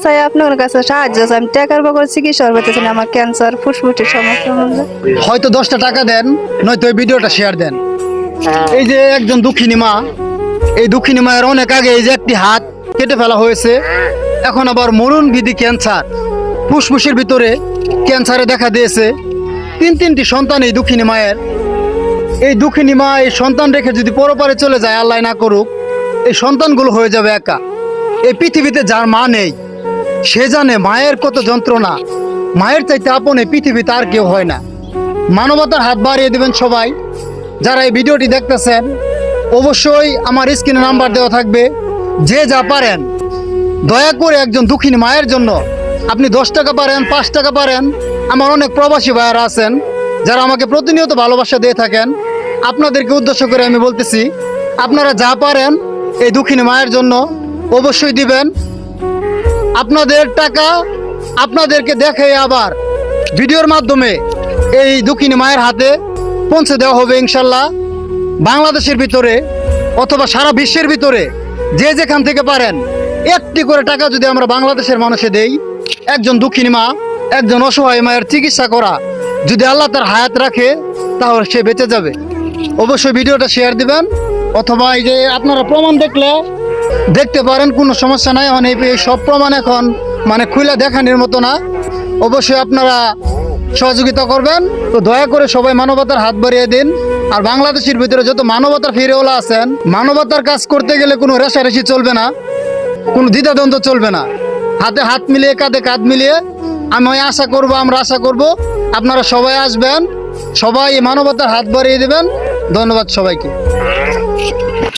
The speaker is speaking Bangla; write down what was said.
চাই আপনার কাছে সাহায্য চাই। আমি টাকার বগর চিকিৎসা করতেছি না, আমার ক্যান্সার ফুসফুসের সমস্যা হচ্ছে। হয়তো 10টা টাকা দেন, নয়তো এই ভিডিওটা শেয়ার দেন। এই যে একজন দুঃখিনী মা, এই দুঃখিনী মায়ের অনেক আগে এই যে একটি হাত কেটে ফেলা হয়েছে, এখন আবার মরণবিধি ক্যান্সার, ফুসফুসের ভিতরে ক্যান্সারে দেখা দিয়েছে। তিনটি সন্তান এই দুঃখিনী মায়ের। এই দুঃখিনী মা এই সন্তান রেখে যদি পরপারে চলে যায়, আল্লাহ না করুক, এই সন্তানগুলো হয়ে যাবে একা। এই পৃথিবীতে যার মা নেই সে জানে মায়ের কত যন্ত্রণা। মায়ের চাইতে আপন এই পৃথিবীতে আর কেউ হয় না। মানবতার হাত বাড়িয়ে দেবেন সবাই। যারা এই ভিডিওটি দেখতেছেন, অবশ্যই আমার স্ক্রিনে নাম্বার দেওয়া থাকবে। যে যা পারেন দয়া করে একজন দুঃখিনী মায়ের জন্য আপনি 10 টাকা পারেন, 5 টাকা পারেন। আমার অনেক প্রবাসী ভাইয়ারা আছেন যারা আমাকে প্রতিনিয়ত ভালোবাসা দিয়ে থাকেন। আপনাদেরকে উদ্দেশ্য করে আমি বলতেছি, আপনারা যা পারেন এই দুঃখিনী মায়ের জন্য অবশ্যই দিবেন। আপনাদের টাকা আপনাদেরকে দেখে আবার ভিডিওর মাধ্যমে এই দুঃখিনী মায়ের হাতে পৌঁছে দেওয়া হবে ইনশাল্লাহ। বাংলাদেশের ভিতরে অথবা সারা বিশ্বের ভিতরে যে যেখান থেকে পারেন একটি করে টাকা যদি আমরা বাংলাদেশের মানুষে দেই, একজন দুঃখিনী মা, একজন অসহায় মায়ের চিকিৎসা করা যদি আল্লাহ তার হায়াত রাখে, তাহলে সে বেঁচে যাবে। অবশ্যই ভিডিওটা শেয়ার দিবেন। অথবা এই যে আপনারা প্রমাণ দেখতে পারেন, কোনো সমস্যা নাই। মানে এই সব প্রমাণ এখন মানে খুলে দেখানোর মতো না। অবশ্যই আপনারা সহযোগিতা করবেন। তো দয়া করে সবাই মানবতার হাত বাড়িয়ে দিন। আর বাংলাদেশের ভিতরে যত মানবতার ফিরেওয়ালা আছেন, মানবতার কাজ করতে গেলে কোনো রেষারেষি চলবে না, কোনো দ্বিধাদ্বন্দ্ব চলবে না। হাতে হাত মিলিয়ে, কাঁধে কাঁধ মিলিয়ে আমরা আশা করব আপনারা সবাই আসবেন, সবাই মানবতার হাত বাড়িয়ে দেবেন। ধন্যবাদ সবাইকে।